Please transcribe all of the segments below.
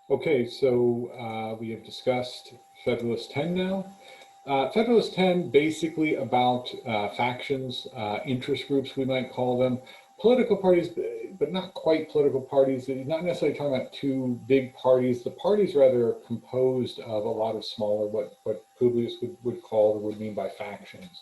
Okay, so we have discussed Federalist 10 now. Federalist 10 basically about factions, interest groups, we might call them, political parties, but not quite political parties. He's not necessarily talking about two big parties. The parties rather are composed of a lot of smaller, what Publius would call or would mean by factions.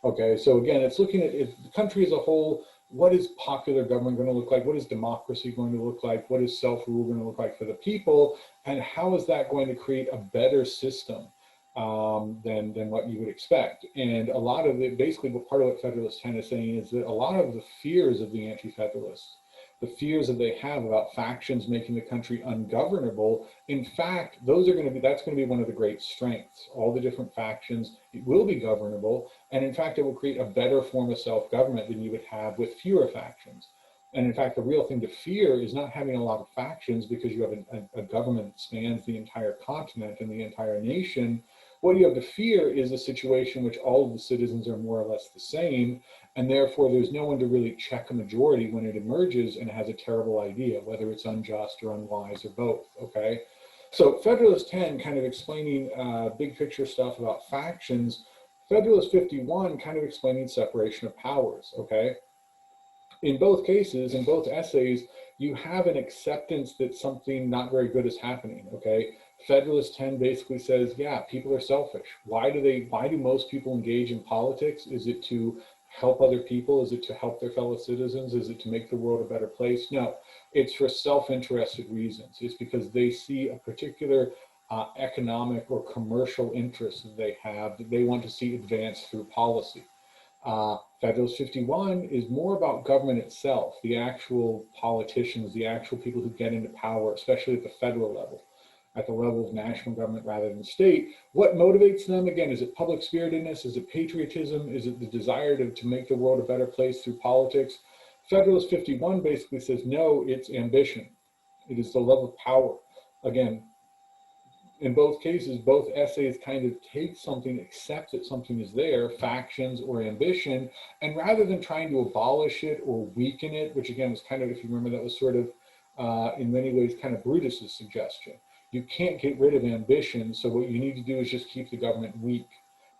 Okay, so again, it's looking at the country as a whole. What is popular government going to look like? What is democracy going to look like? What is self-rule going to look like for the people? And how is that going to create a better system than what you would expect? And a lot of it, basically, what part of what Federalist 10 is saying is that a lot of the fears of the anti-federalists, the fears that they have about factions making the country ungovernable, in fact, that's going to be one of the great strengths. All the different factions, it will be governable, and in fact, it will create a better form of self-government than you would have with fewer factions. And in fact, the real thing to fear is not having a lot of factions because you have a government that spans the entire continent and the entire nation. What you have to fear is a situation in which all of the citizens are more or less the same, and therefore there's no one to really check a majority when it emerges and has a terrible idea, whether it's unjust or unwise or both, okay? So Federalist 10 kind of explaining big picture stuff about factions. Federalist 51 kind of explaining separation of powers, okay? In both cases, in both essays, you have an acceptance that something not very good is happening, okay? Federalist 10 basically says, yeah, people are selfish. Why do most people engage in politics? Is it to help other people? Is it to help their fellow citizens? Is it to make the world a better place? No, it's for self-interested reasons. It's because they see a particular economic or commercial interest that they have that they want to see advanced through policy. Federalist 51 is more about government itself, the actual politicians, the actual people who get into power, especially at the federal level, at the level of national government rather than state. What motivates them? Again, is it public spiritedness? Is it patriotism? Is it the desire to make the world a better place through politics? Federalist 51 basically says, no, it's ambition. It is the love of power. Again, in both cases, both essays kind of take something, accept that something is there, factions or ambition, and rather than trying to abolish it or weaken it, which again was kind of, if you remember, that was sort of, in many ways, kind of Brutus's suggestion. You can't get rid of ambition, so what you need to do is just keep the government weak,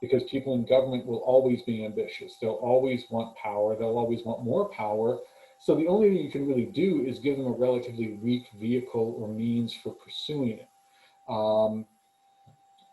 because people in government will always be ambitious. They'll always want power. They'll always want more power. So the only thing you can really do is give them a relatively weak vehicle or means for pursuing it.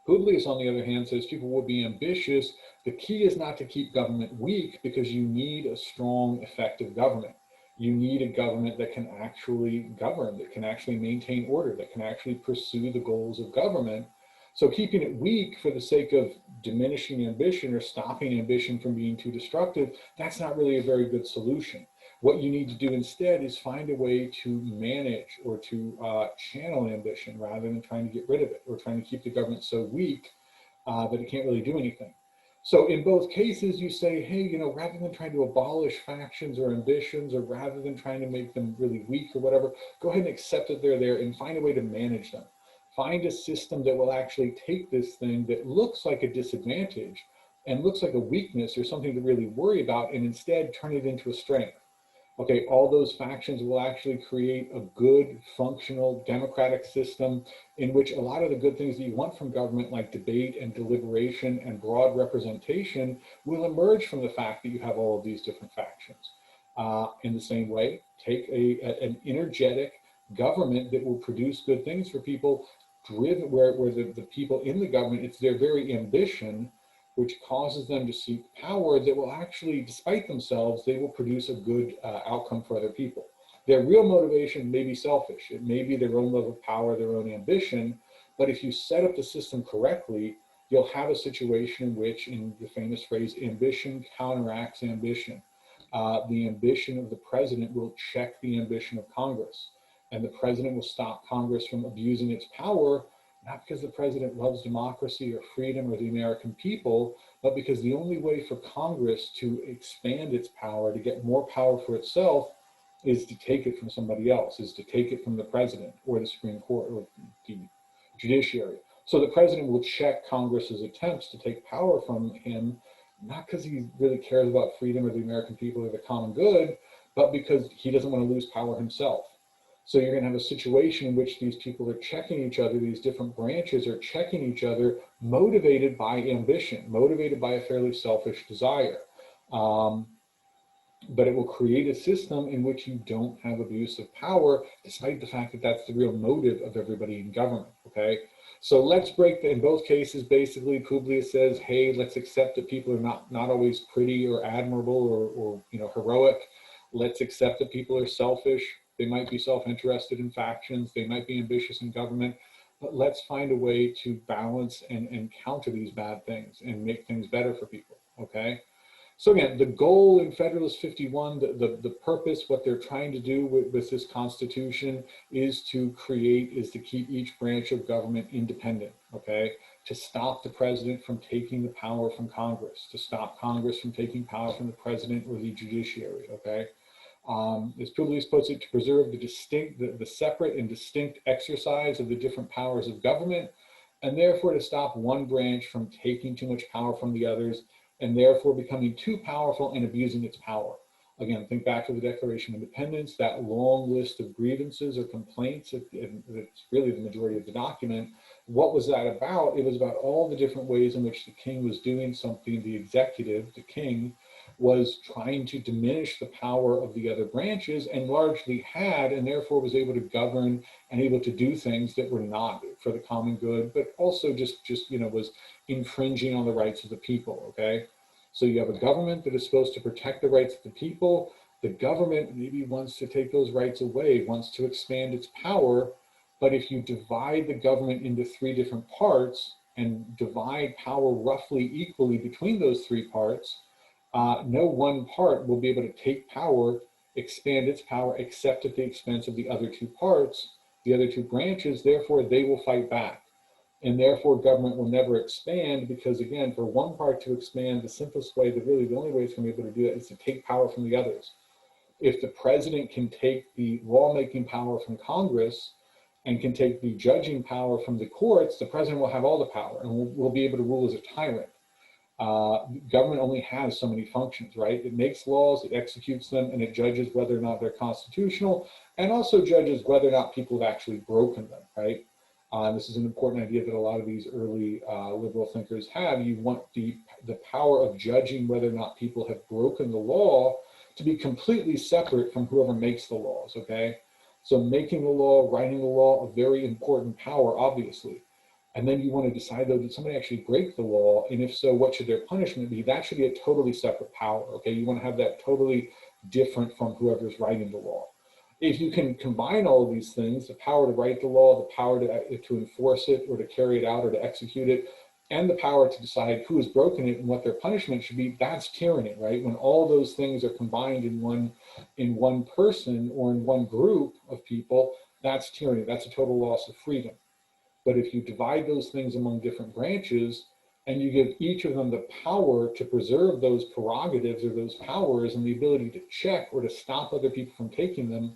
Publius, on the other hand, says people will be ambitious. The key is not to keep government weak because you need a strong, effective government. You need a government that can actually govern, that can actually maintain order, that can actually pursue the goals of government. So keeping it weak for the sake of diminishing ambition or stopping ambition from being too destructive, that's not really a very good solution. What you need to do instead is find a way to manage or to channel ambition rather than trying to get rid of it or trying to keep the government so weak that it can't really do anything. So in both cases, you say, hey, rather than trying to abolish factions or ambitions, or rather than trying to make them really weak or whatever, go ahead and accept that they're there and find a way to manage them. Find a system that will actually take this thing that looks like a disadvantage and looks like a weakness or something to really worry about, and instead turn it into a strength. Okay, all those factions will actually create a good, functional, democratic system in which a lot of the good things that you want from government, like debate and deliberation and broad representation, will emerge from the fact that you have all of these different factions. In the same way, take an energetic government that will produce good things for people, driven where the people in the government, it's their very ambition which causes them to seek power that will actually, despite themselves, they will produce a good outcome for other people. Their real motivation may be selfish. It may be their own love of power, their own ambition. But if you set up the system correctly, you'll have a situation in which, in the famous phrase, ambition counteracts ambition. The ambition of the president will check the ambition of Congress. And the president will stop Congress from abusing its power, not because the president loves democracy or freedom or the American people, but because the only way for Congress to expand its power, to get more power for itself, is to take it from somebody else, is to take it from the president or the Supreme Court or the judiciary. So the president will check Congress's attempts to take power from him, not because he really cares about freedom or the American people or the common good, but because he doesn't want to lose power himself. So you're going to have a situation in which these people are checking each other, these different branches are checking each other, motivated by ambition, motivated by a fairly selfish desire. But it will create a system in which you don't have abuse of power, despite the fact that that's the real motive of everybody in government, okay? So let's break, in both cases, basically, Publius says, hey, let's accept that people are not always pretty or admirable or heroic. Let's accept that people are selfish. They might be self-interested in factions. They might be ambitious in government. But let's find a way to balance and counter these bad things and make things better for people, okay? So again, the goal in Federalist 51, the purpose, what they're trying to do with this Constitution is to keep each branch of government independent, okay? To stop the president from taking the power from Congress, to stop Congress from taking power from the president or the judiciary, okay? As Publius puts it, to preserve the separate and distinct exercise of the different powers of government, and therefore to stop one branch from taking too much power from the others, and therefore becoming too powerful and abusing its power. Again, think back to the Declaration of Independence, that long list of grievances or complaints, that's really the majority of the document. What was that about? It was about all the different ways in which the king was doing something, the executive, the king, was trying to diminish the power of the other branches, and largely had, and therefore was able to govern and able to do things that were not for the common good, but also just was infringing on the rights of the people, okay? So you have a government that is supposed to protect the rights of the people. The government maybe wants to take those rights away, wants to expand its power, but if you divide the government into three different parts and divide power roughly equally between those three parts, no one part will be able to take power, expand its power, except at the expense of the other two parts, the other two branches. Therefore, they will fight back. And therefore, government will never expand because, again, for one part to expand, the simplest way, the only way it's going to be able to do that is to take power from the others. If the president can take the lawmaking power from Congress and can take the judging power from the courts, the president will have all the power and will be able to rule as a tyrant. Government only has so many functions, right? It makes laws, it executes them, and it judges whether or not they're constitutional, and also judges whether or not people have actually broken them, right? This is an important idea that a lot of these early liberal thinkers have. You want the power of judging whether or not people have broken the law to be completely separate from whoever makes the laws, okay? So making the law, writing the law, a very important power, obviously. And then you want to decide, though, did somebody actually break the law? And if so, what should their punishment be? That should be a totally separate power, okay? You want to have that totally different from whoever's writing the law. If you can combine all of these things, the power to write the law, the power to enforce it or to carry it out or to execute it, and the power to decide who has broken it and what their punishment should be, that's tyranny, right? When all those things are combined in one person or in one group of people, that's tyranny. That's a total loss of freedom. But if you divide those things among different branches and you give each of them the power to preserve those prerogatives or those powers and the ability to check or to stop other people from taking them,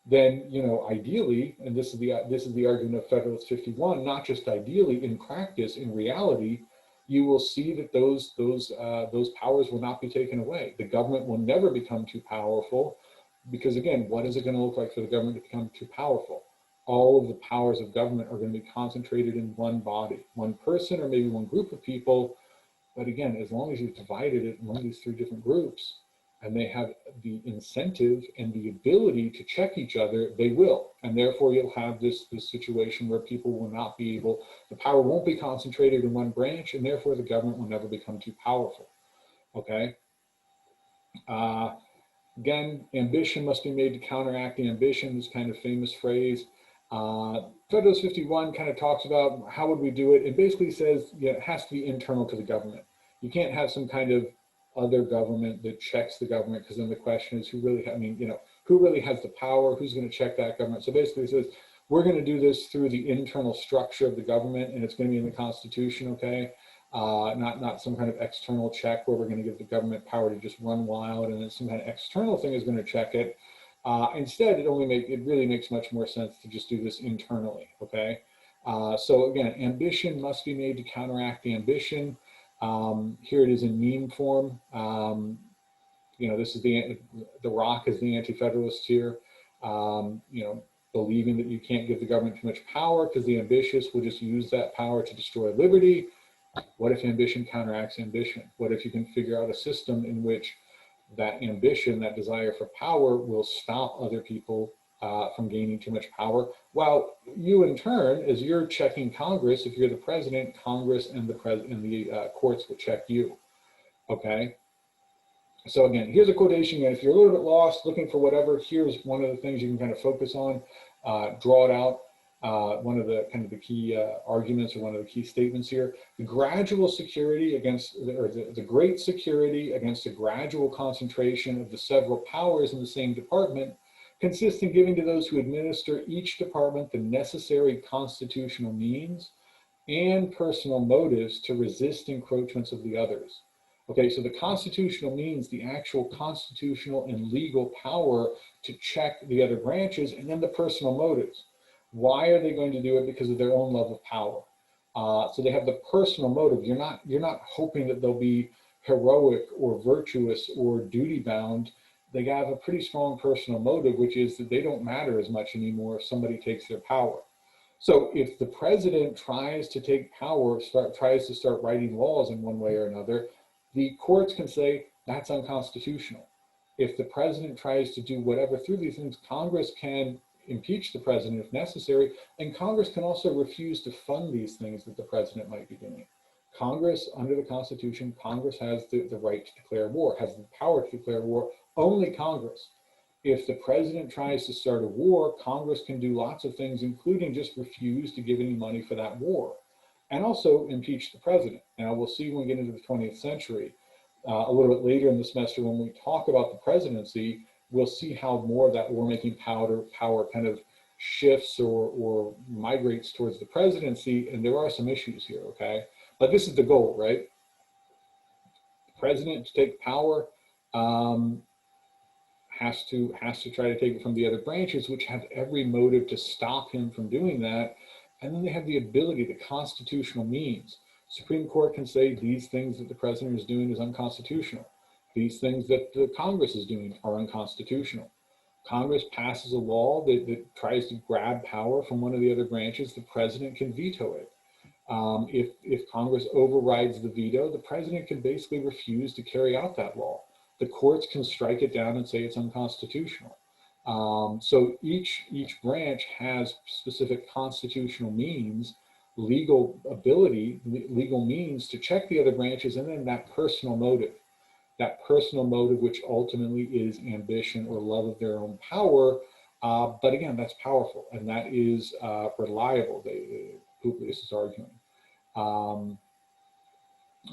then, ideally, and this is the argument of Federalist 51, not just ideally, in practice, in reality, you will see that those powers will not be taken away. The government will never become too powerful because, again, what is it going to look like for the government to become too powerful? All of the powers of government are going to be concentrated in one body, one person, or maybe one group of people. But again, as long as you've divided it among these three different groups and they have the incentive and the ability to check each other, they will. And therefore you'll have this situation where people will not be able, the power won't be concentrated in one branch, and therefore the government will never become too powerful, okay? Again, ambition must be made to counteract the ambition, this kind of famous phrase. Federalist 51 kind of talks about how would we do it. It basically says it has to be internal to the government. You can't have some kind of other government that checks the government, because then the question is who really has the power, who's going to check that government. So basically it says we're going to do this through the internal structure of the government, and it's going to be in the Constitution, okay? Not some kind of external check where we're going to give the government power to just run wild and then some kind of external thing is going to check it. Instead, it really makes much more sense to just do this internally, okay? So again, ambition must be made to counteract the ambition. Here it is in meme form. This is the Rock is the anti-federalist here. The believing that you can't give the government too much power because the ambitious will just use that power to destroy liberty. What if ambition counteracts ambition? What if you can figure out a system in which that ambition, that desire for power, will stop other people from gaining too much power, while you in turn, as you're checking Congress, if you're the president, Congress and the courts will check you, okay? So again, here's a quotation, and if you're a little bit lost, looking for whatever, here's one of the things you can kind of focus on, draw it out. One of the kind of the key arguments, or one of the key statements here: the gradual security against, or the great security against a gradual concentration of the several powers in the same department consists in giving to those who administer each department the necessary constitutional means and personal motives to resist encroachments of the others. Okay, so the constitutional means, the actual constitutional and legal power to check the other branches, and then the personal motives. Why are they going to do it? Because of their own love of power. So they have the personal motive. You're not hoping that they'll be heroic or virtuous or duty bound. They have a pretty strong personal motive, which is that they don't matter as much anymore if somebody takes their power. So if the president tries to take power, tries to start writing laws in one way or another, the courts can say that's unconstitutional. If the president tries to do whatever through these things, Congress can impeach the president if necessary, and Congress can also refuse to fund these things that the president might be doing. Congress, under the Constitution, Congress has the right to declare war, has the power to declare war, only Congress. If the president tries to start a war, Congress can do lots of things, including just refuse to give any money for that war, and also impeach the president. Now, we'll see when we get into the 20th century, a little bit later in the semester, when we talk about the presidency, we'll see how more of that war-making power kind of shifts or migrates towards the presidency, and there are some issues here, okay? But this is the goal, right? The president to take power has to try to take it from the other branches, which have every motive to stop him from doing that. And then they have the ability, the constitutional means. Supreme Court can say these things that the president is doing is unconstitutional. These things that the Congress is doing are unconstitutional. Congress passes a law that tries to grab power from one of the other branches, the president can veto it. If Congress overrides the veto, the president can basically refuse to carry out that law. The courts can strike it down and say it's unconstitutional. So each branch has specific constitutional means, legal ability, legal means to check the other branches, and then that personal motive. That personal motive, which ultimately is ambition or love of their own power. But again, that's powerful, and that is reliable, Publius is arguing.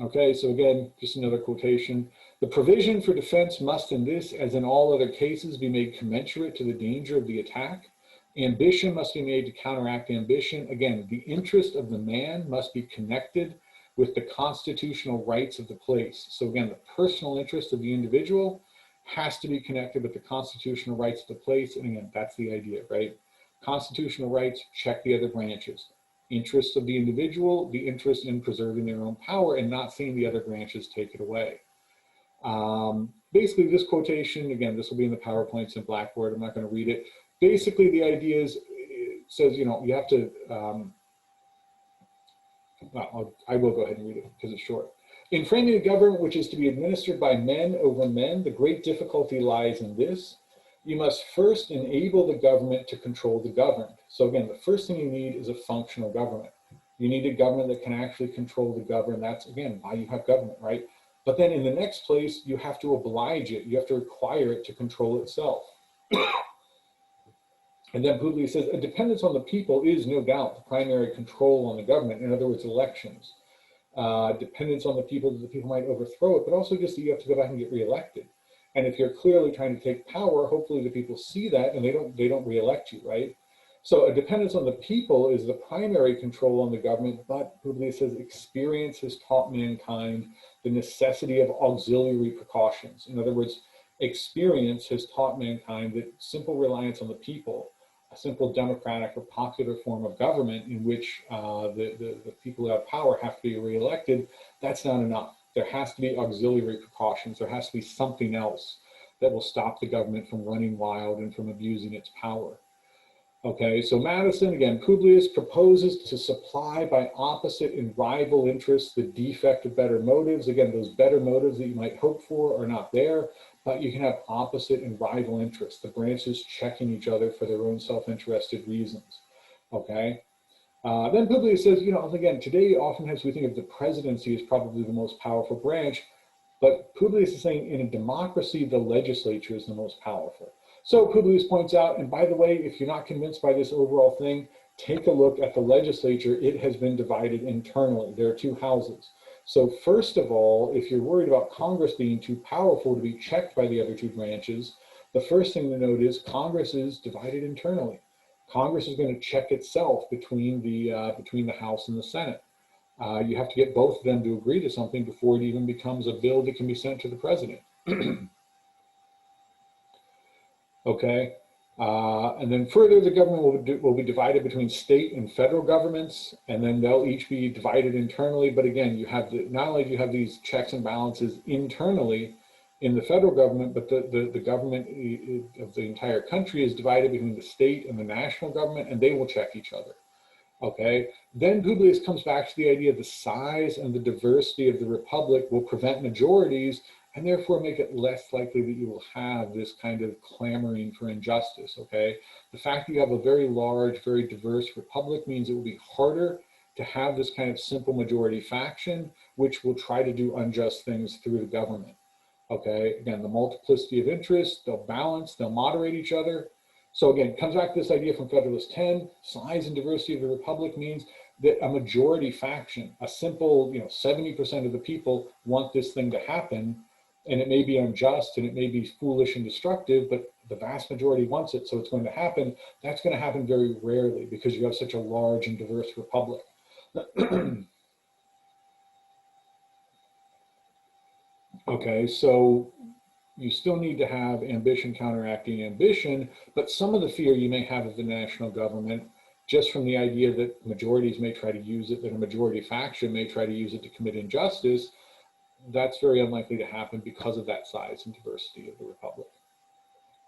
Okay, so again, just another quotation. The provision for defense must in this, as in all other cases, be made commensurate to the danger of the attack. Ambition must be made to counteract ambition. Again, the interest of the man must be connected with the constitutional rights of the place. So again, the personal interest of the individual has to be connected with the constitutional rights of the place. And again, that's the idea, right? Constitutional rights, check the other branches. Interests of the individual, the interest in preserving their own power and not seeing the other branches take it away. Basically, this quotation, again, this will be in the PowerPoints in Blackboard. I'm not going to read it. Basically, the idea is, it says, you know, you have to, well, I will go ahead and read it because it's short. In framing a government which is to be administered by men over men, the great difficulty lies in this. You must first enable the government to control the governed. So again, the first thing you need is a functional government. You need a government that can actually control the governed. That's, again, why you have government, right? But then in the next place, you have to oblige it. You have to require it to control itself. And then Publius says, a dependence on the people is no doubt the primary control on the government. In other words, elections. Dependence on the people, that the people might overthrow it, but also just that you have to go back and get reelected. And if you're clearly trying to take power, hopefully the people see that and they don't reelect you, right? So a dependence on the people is the primary control on the government, but Publius says experience has taught mankind the necessity of auxiliary precautions. In other words, experience has taught mankind that simple reliance on the people, a simple democratic or popular form of government in which the people who have power have to be reelected, that's not enough. There has to be auxiliary precautions. There has to be something else that will stop the government from running wild and from abusing its power. Okay, so Madison, again, Publius proposes to supply by opposite and rival interests the defect of better motives. Again, those better motives that you might hope for are not there, but you can have opposite and rival interests, the branches checking each other for their own self-interested reasons. Okay, then Publius says, you know, again, today oftentimes we think of the presidency as probably the most powerful branch, but Publius is saying in a democracy, the legislature is the most powerful. So Publius points out, and by the way, if you're not convinced by this overall thing, take a look at the legislature. It has been divided internally. There are two houses. So first of all, if you're worried about Congress being too powerful to be checked by the other two branches, the first thing to note is Congress is divided internally. Congress is going to check itself between the House and the Senate. You have to get both of them to agree to something before it even becomes a bill that can be sent to the president. Okay, and then further, the government will be divided between state and federal governments, and then they'll each be divided internally. But again, you have not only do you have these checks and balances internally in the federal government, but the government of the entire country is divided between the state and the national government, and they will check each other. Okay, then Publius comes back to the idea the size and the diversity of the republic will prevent majorities and therefore make it less likely that you will have this kind of clamoring for injustice. Okay, the fact that you have a very large, very diverse republic means it will be harder to have this kind of simple majority faction, which will try to do unjust things through the government. Okay, again, the multiplicity of interests, they'll balance, they'll moderate each other. So again, it comes back to this idea from Federalist 10, size and diversity of the republic means that a majority faction, a simple, 70% of the people want this thing to happen, and it may be unjust and it may be foolish and destructive, but the vast majority wants it, so it's going to happen. That's going to happen very rarely because you have such a large and diverse republic. Okay, so you still need to have ambition counteracting ambition, but some of the fear you may have of the national government, just from the idea that majorities may try to use it, that a majority faction may try to use it to commit injustice, that's very unlikely to happen because of that size and diversity of the republic.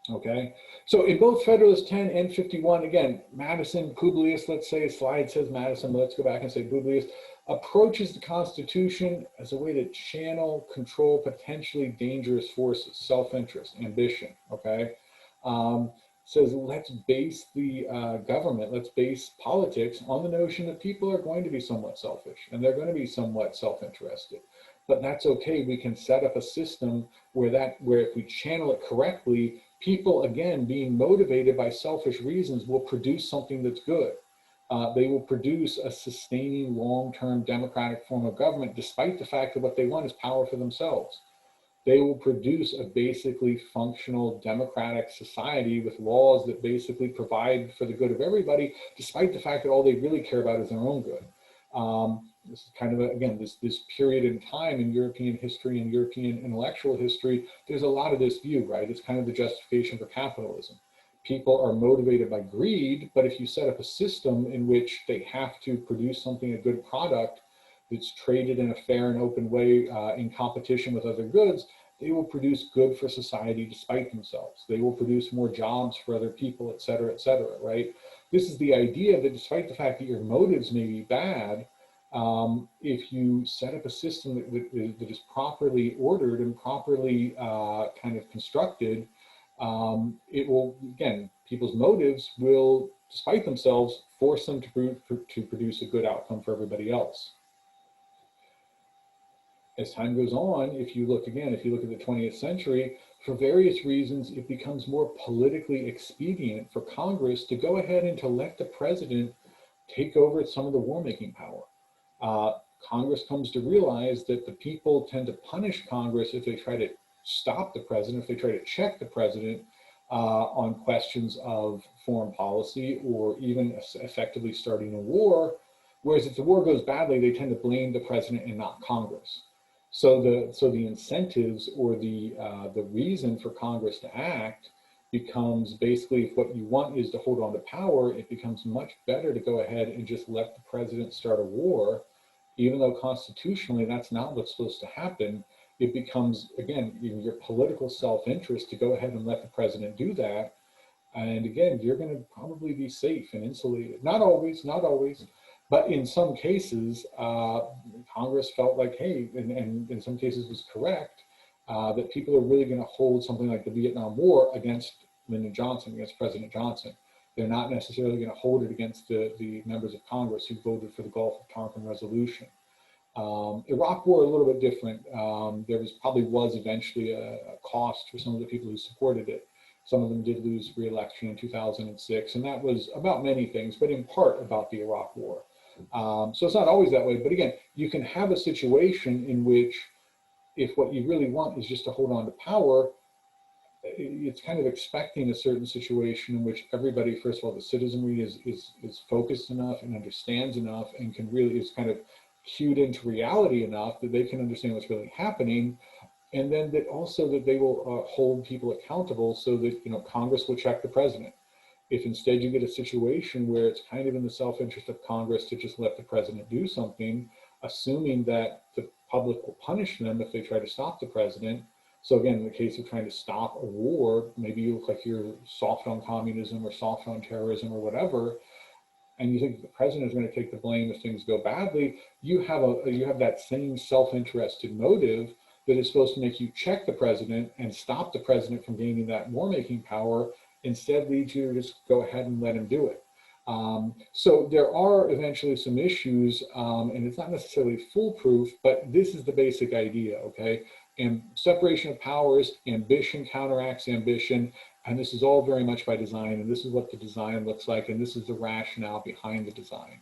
Okay, so in both Federalist 10 and 51, again, Madison, Publius, let's say, slide says Madison, but let's go back and say Publius, approaches the Constitution as a way to channel, control potentially dangerous forces, self-interest, ambition, okay? Says let's base the government, let's base politics on the notion that people are going to be somewhat selfish and they're going to be somewhat self-interested. But that's okay, we can set up a system where if we channel it correctly, people, again, being motivated by selfish reasons will produce something that's good. They will produce a sustaining long-term democratic form of government, despite the fact that what they want is power for themselves. They will produce a basically functional democratic society with laws that basically provide for the good of everybody, despite the fact that all they really care about is their own good. This is kind of, again, this period in time in European history and European intellectual history, there's a lot of this view, right? It's kind of the justification for capitalism. People are motivated by greed, but if you set up a system in which they have to produce something, a good product, that's traded in a fair and open way in competition with other goods, they will produce good for society despite themselves. They will produce more jobs for other people, et cetera, right? This is the idea that despite the fact that your motives may be bad, if you set up a system that is properly ordered and properly kind of constructed, it will, again, people's motives will, despite themselves, force them to produce a good outcome for everybody else. As time goes on, if you look at the 20th century, for various reasons, it becomes more politically expedient for Congress to go ahead and to let the president take over some of the war-making power. Congress comes to realize that the people tend to punish Congress if they try to stop the president, if they try to check the president on questions of foreign policy or even effectively starting a war. Whereas if the war goes badly, they tend to blame the president and not Congress. So the incentives or the reason for Congress to act becomes basically, if what you want is to hold on to power, it becomes much better to go ahead and just let the president start a war, even though constitutionally that's not what's supposed to happen. It becomes, again, your political self-interest to go ahead and let the president do that. And again, you're going to probably be safe and insulated. Not always, not always, but in some cases, Congress felt like, hey, and in some cases was correct, that people are really going to hold something like the Vietnam War against Lyndon Johnson, against President Johnson. They're not necessarily going to hold it against the members of Congress who voted for the Gulf of Tonkin resolution. Iraq War a little bit different. There probably was eventually a cost for some of the people who supported it. Some of them did lose re-election in 2006, and that was about many things, but in part about the Iraq War. So it's not always that way, but again, you can have a situation in which if what you really want is just to hold on to power, it's kind of expecting a certain situation in which everybody, first of all, the citizenry is focused enough and understands enough and can really, is kind of cued into reality enough that they can understand what's really happening. And then that also that they will hold people accountable so that, you know, Congress will check the president. If instead you get a situation where it's kind of in the self-interest of Congress to just let the president do something, assuming that the public will punish them if they try to stop the president. So again, in the case of trying to stop a war, maybe you look like you're soft on communism or soft on terrorism or whatever, and you think the president is going to take the blame if things go badly. You have that same self-interested motive that is supposed to make you check the president and stop the president from gaining that war-making power, instead leads you to just go ahead and let him do it. So there are eventually some issues, and it's not necessarily foolproof, but this is the basic idea, okay? And separation of powers, ambition counteracts ambition, and this is all very much by design, and this is what the design looks like, and this is the rationale behind the design.